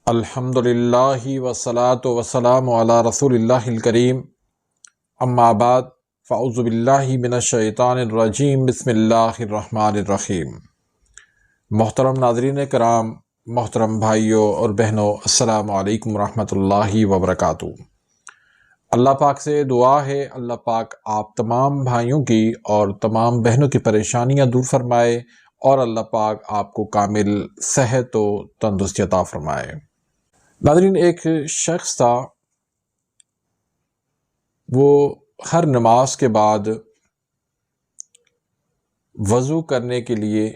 الحمدللہ والصلاة والسلام علی رسول اللہ الکریم، اما بعد فاعوذ باللہ من الشیطان الرجیم، بسم اللہ الرحمن الرحیم۔ محترم ناظرین کرام، محترم بھائیوں اور بہنوں، السلام علیکم ورحمۃ اللہ وبرکاتہ۔ اللہ پاک سے دعا ہے اللہ پاک آپ تمام بھائیوں کی اور تمام بہنوں کی پریشانیاں دور فرمائے اور اللہ پاک آپ کو کامل صحت و تندرستی عطا فرمائے۔ ناظرین، ایک شخص تھا، وہ ہر نماز کے بعد وضو کرنے کے لیے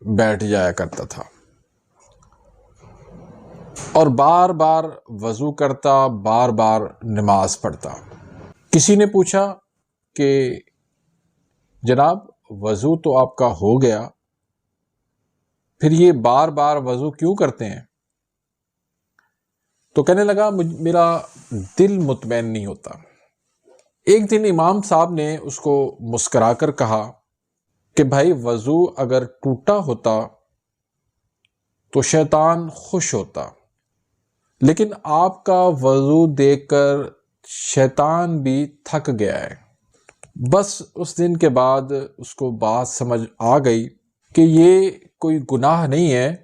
بیٹھ جایا کرتا تھا اور بار بار وضو کرتا، بار بار نماز پڑھتا۔ کسی نے پوچھا کہ جناب وضو تو آپ کا ہو گیا، پھر یہ بار بار وضو کیوں کرتے ہیں؟ تو کہنے لگا میرا دل مطمئن نہیں ہوتا۔ ایک دن امام صاحب نے اس کو مسکرا کر کہا کہ بھائی وضو اگر ٹوٹا ہوتا تو شیطان خوش ہوتا، لیکن آپ کا وضو دیکھ کر شیطان بھی تھک گیا ہے۔ بس اس دن کے بعد اس کو بات سمجھ آ گئی کہ یہ کوئی گناہ نہیں ہے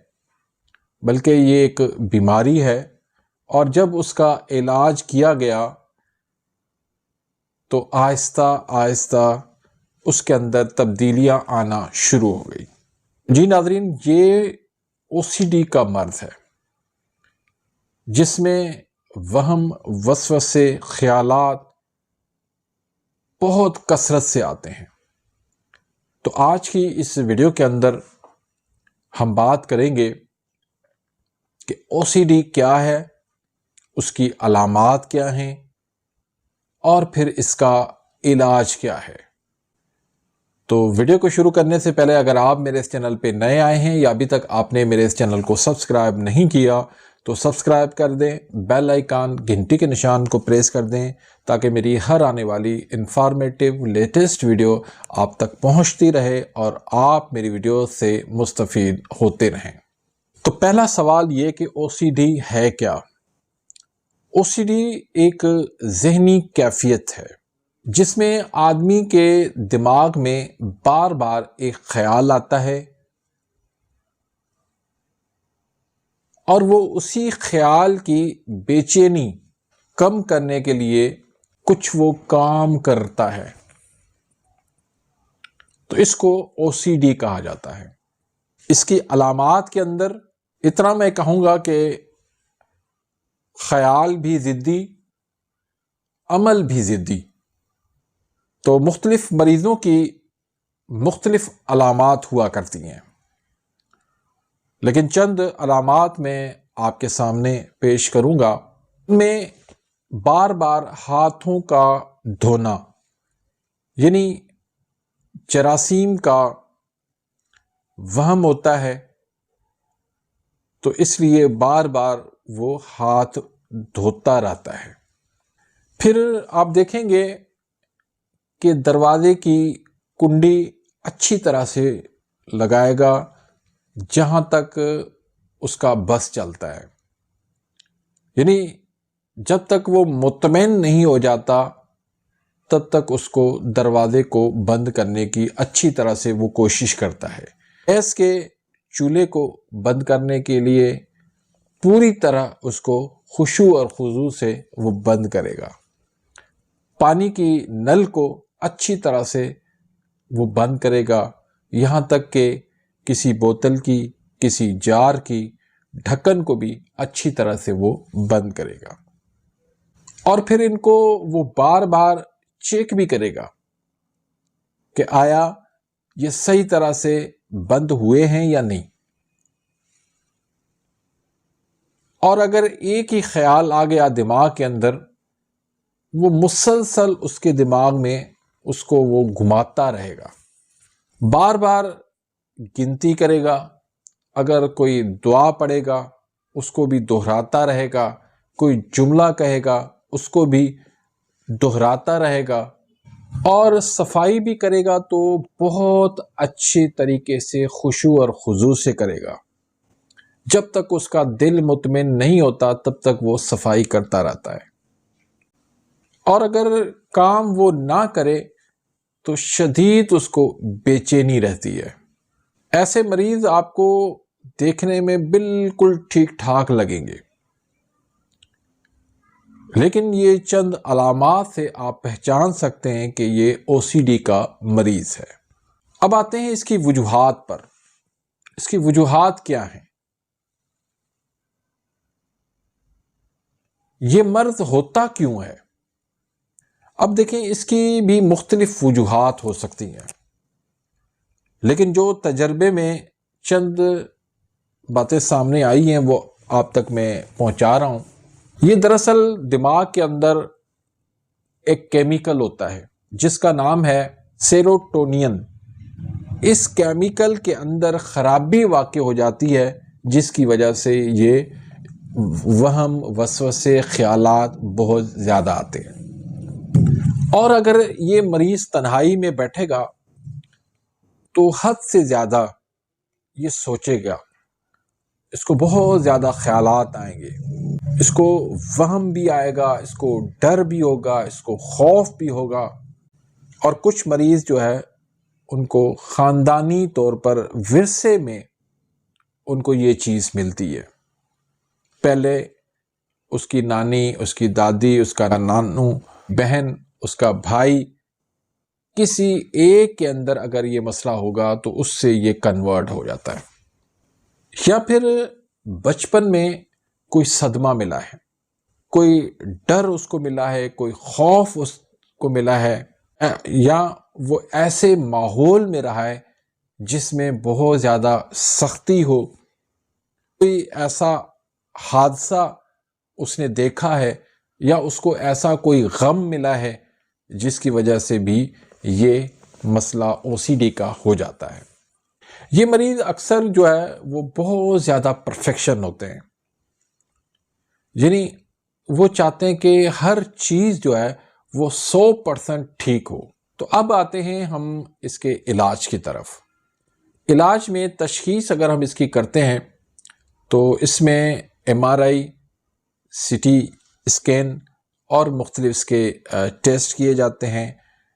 بلکہ یہ ایک بیماری ہے، اور جب اس کا علاج کیا گیا تو آہستہ آہستہ اس کے اندر تبدیلیاں آنا شروع ہو گئی۔ جی ناظرین، یہ OCD کا مرض ہے جس میں وہم، وسوسے، خیالات بہت کثرت سے آتے ہیں۔ تو آج کی اس ویڈیو کے اندر ہم بات کریں گے کہ OCD کیا ہے، اس کی علامات کیا ہیں، اور پھر اس کا علاج کیا ہے۔ تو ویڈیو کو شروع کرنے سے پہلے اگر آپ میرے اس چینل پہ نئے آئے ہیں یا ابھی تک آپ نے میرے اس چینل کو سبسکرائب نہیں کیا تو سبسکرائب کر دیں، بیل آئیکن گھنٹی کے نشان کو پریس کر دیں تاکہ میری ہر آنے والی انفارمیٹیو لیٹسٹ ویڈیو آپ تک پہنچتی رہے اور آپ میری ویڈیو سے مستفید ہوتے رہیں۔ تو پہلا سوال یہ کہ OCD ہے کیا؟ OCD ایک ذہنی کیفیت ہے جس میں آدمی کے دماغ میں بار بار ایک خیال آتا ہے اور وہ اسی خیال کی بے چینی کم کرنے کے لیے کچھ وہ کام کرتا ہے، تو اس کو OCD کہا جاتا ہے۔ اس کی علامات کے اندر اتنا میں کہوں گا کہ خیال بھی ضدی، عمل بھی ضدی۔ تو مختلف مریضوں کی مختلف علامات ہوا کرتی ہیں، لیکن چند علامات میں آپ کے سامنے پیش کروں گا۔ ان میں بار بار ہاتھوں کا دھونا، یعنی جراثیم کا وہم ہوتا ہے تو اس لیے بار بار وہ ہاتھ دھوتا رہتا ہے۔ پھر آپ دیکھیں گے کہ دروازے کی کنڈی اچھی طرح سے لگائے گا جہاں تک اس کا بس چلتا ہے، یعنی جب تک وہ مطمئن نہیں ہو جاتا تب تک اس کو دروازے کو بند کرنے کی اچھی طرح سے وہ کوشش کرتا ہے۔ گیس کے چولہے کو بند کرنے کے لیے پوری طرح اس کو خشوع اور خضوع سے وہ بند کرے گا۔ پانی کی نل کو اچھی طرح سے وہ بند کرے گا، یہاں تک کہ کسی بوتل کی، کسی جار کی ڈھکن کو بھی اچھی طرح سے وہ بند کرے گا، اور پھر ان کو وہ بار بار چیک بھی کرے گا کہ آیا یہ صحیح طرح سے بند ہوئے ہیں یا نہیں۔ اور اگر ایک ہی خیال آ گیا دماغ کے اندر، وہ مسلسل اس کے دماغ میں اس کو وہ گھماتا رہے گا، بار بار گنتی کرے گا۔ اگر کوئی دعا پڑھے گا اس کو بھی دہراتا رہے گا، کوئی جملہ کہے گا اس کو بھی دہراتا رہے گا، اور صفائی بھی کرے گا تو بہت اچھی طریقے سے خشوع اور خضوع سے کرے گا۔ جب تک اس کا دل مطمئن نہیں ہوتا تب تک وہ صفائی کرتا رہتا ہے، اور اگر کام وہ نہ کرے تو شدید اس کو بے چینی رہتی ہے۔ ایسے مریض آپ کو دیکھنے میں بالکل ٹھیک ٹھاک لگیں گے، لیکن یہ چند علامات سے آپ پہچان سکتے ہیں کہ یہ او سی ڈی کا مریض ہے۔ اب آتے ہیں اس کی وجوہات پر۔ اس کی وجوہات کیا ہیں؟ یہ مرض ہوتا کیوں ہے؟ اب دیکھیں، اس کی بھی مختلف وجوہات ہو سکتی ہیں، لیکن جو تجربے میں چند باتیں سامنے آئی ہیں وہ آپ تک میں پہنچا رہا ہوں۔ یہ دراصل دماغ کے اندر ایک کیمیکل ہوتا ہے جس کا نام ہے سیروٹونین۔ اس کیمیکل کے اندر خرابی واقع ہو جاتی ہے جس کی وجہ سے یہ وہم، وسوسے، خیالات بہت زیادہ آتے ہیں۔ اور اگر یہ مریض تنہائی میں بیٹھے گا تو حد سے زیادہ یہ سوچے گا، اس کو بہت زیادہ خیالات آئیں گے، اس کو وہم بھی آئے گا، اس کو ڈر بھی ہوگا، اس کو خوف بھی ہوگا۔ اور کچھ مریض جو ہے ان کو خاندانی طور پر ورثے میں ان کو یہ چیز ملتی ہے۔ پہلے اس کی نانی، اس کی دادی، اس کا نانو، بہن، اس کا بھائی، کسی ایک کے اندر اگر یہ مسئلہ ہوگا تو اس سے یہ کنورٹ ہو جاتا ہے۔ یا پھر بچپن میں کوئی صدمہ ملا ہے، کوئی ڈر اس کو ملا ہے، کوئی خوف اس کو ملا ہے، یا وہ ایسے ماحول میں رہا ہے جس میں بہت زیادہ سختی ہو، کوئی ایسا حادثہ اس نے دیکھا ہے، یا اس کو ایسا کوئی غم ملا ہے جس کی وجہ سے بھی یہ مسئلہ او سی ڈی کا ہو جاتا ہے۔ یہ مریض اکثر جو ہے وہ بہت زیادہ پرفیکشن ہوتے ہیں، یعنی وہ چاہتے ہیں کہ ہر چیز جو ہے وہ 100% ٹھیک ہو۔ تو اب آتے ہیں ہم اس کے علاج کی طرف۔ علاج میں تشخیص اگر ہم اس کی کرتے ہیں تو اس میں ایم آر آئی، سی ٹی اسکین اور مختلف اس کے ٹیسٹ کیے جاتے ہیں،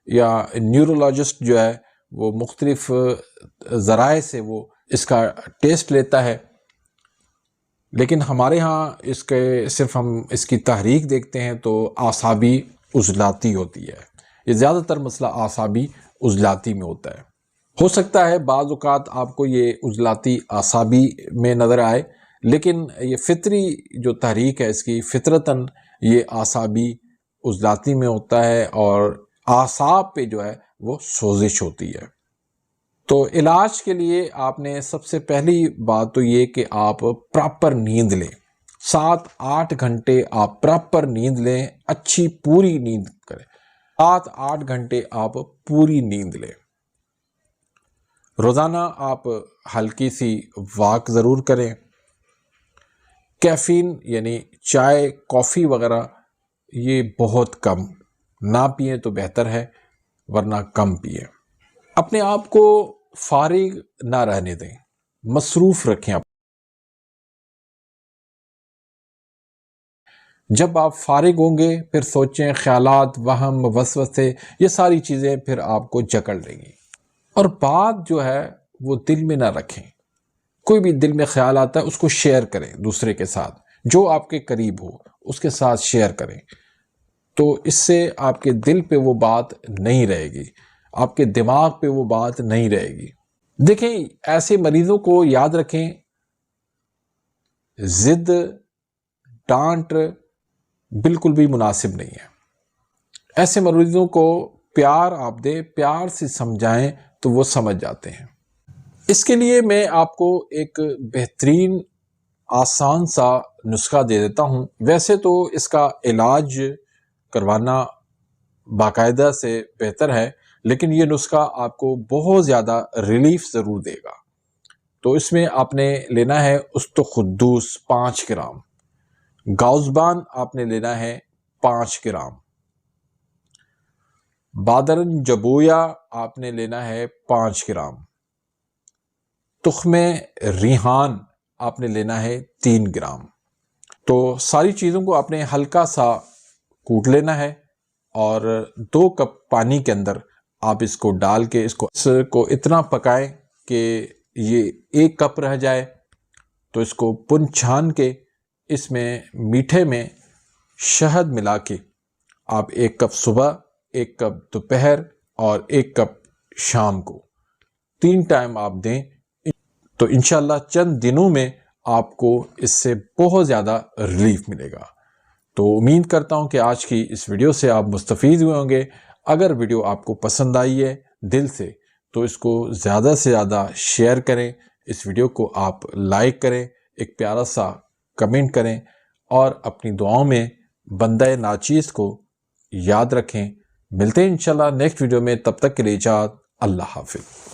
یا نیورولوجسٹ جو ہے وہ مختلف ذرائع سے وہ اس کا ٹیسٹ لیتا ہے۔ لیکن ہمارے ہاں اس کے صرف ہم اس کی تحریک دیکھتے ہیں تو اعصابی عضلاتی ہوتی ہے۔ یہ زیادہ تر مسئلہ اعصابی عضلاتی میں ہوتا ہے۔ ہو سکتا ہے بعض اوقات آپ کو یہ عضلاتی اعصابی میں نظر آئے، لیکن یہ فطری جو تحریک ہے اس کی فطرتاً یہ اعصابی عضلاتی میں ہوتا ہے، اور اعصاب پہ جو ہے وہ سوزش ہوتی ہے۔ تو علاج کے لیے آپ نے سب سے پہلی بات تو یہ کہ آپ پراپر نیند لیں، 7-8 گھنٹے آپ پراپر نیند لیں، اچھی پوری نیند کریں، 7-8 گھنٹے آپ پوری نیند لیں۔ روزانہ آپ ہلکی سی واک ضرور کریں۔ کیفین یعنی چائے، کافی وغیرہ یہ بہت کم، نہ پئیں تو بہتر ہے، ورنہ کم پئیں۔ اپنے آپ کو فارغ نہ رہنے دیں، مصروف رکھیں۔ جب آپ فارغ ہوں گے پھر سوچیں، خیالات، وہم، وسوسے، یہ ساری چیزیں پھر آپ کو جکڑ لیں گی۔ اور بات جو ہے وہ دل میں نہ رکھیں۔ کوئی بھی دل میں خیال آتا ہے اس کو شیئر کریں دوسرے کے ساتھ، جو آپ کے قریب ہو اس کے ساتھ شیئر کریں، تو اس سے آپ کے دل پہ وہ بات نہیں رہے گی، آپ کے دماغ پہ وہ بات نہیں رہے گی۔ دیکھیں، ایسے مریضوں کو یاد رکھیں، ضد، ڈانٹ بالکل بھی مناسب نہیں ہے۔ ایسے مریضوں کو پیار آپ دیں، پیار سے سمجھائیں تو وہ سمجھ جاتے ہیں۔ اس کے لیے میں آپ کو ایک بہترین آسان سا نسخہ دے دیتا ہوں۔ ویسے تو اس کا علاج کروانا باقاعدہ سے بہتر ہے، لیکن یہ نسخہ آپ کو بہت زیادہ ریلیف ضرور دے گا۔ تو اس میں آپ نے لینا ہے استقدوس 5 گرام، گاؤزبان آپ نے لینا ہے 5 گرام، بادرن جبویا آپ نے لینا ہے 5 گرام، تخم ریحان آپ نے لینا ہے 3 گرام۔ تو ساری چیزوں کو آپ نے ہلکا سا کوٹ لینا ہے اور 2 کپ پانی کے اندر آپ اس کو ڈال کے اس کو اتنا پکائیں کہ یہ 1 کپ رہ جائے۔ تو اس کو پن چھان کے اس میں میٹھے میں شہد ملا کے آپ 1 کپ صبح، 1 کپ دوپہر اور 1 کپ شام کو 3 ٹائم آپ دیں، تو انشاءاللہ چند دنوں میں آپ کو اس سے بہت زیادہ ریلیف ملے گا۔ تو امید کرتا ہوں کہ آج کی اس ویڈیو سے آپ مستفید ہوئے ہوں گے۔ اگر ویڈیو آپ کو پسند آئی ہے دل سے تو اس کو زیادہ سے زیادہ شیئر کریں، اس ویڈیو کو آپ لائک کریں، ایک پیارا سا کمنٹ کریں اور اپنی دعاؤں میں بندہ ناچیز کو یاد رکھیں۔ ملتے ہیں انشاءاللہ نیکسٹ ویڈیو میں، تب تک کے لیے اجازت، اللہ حافظ۔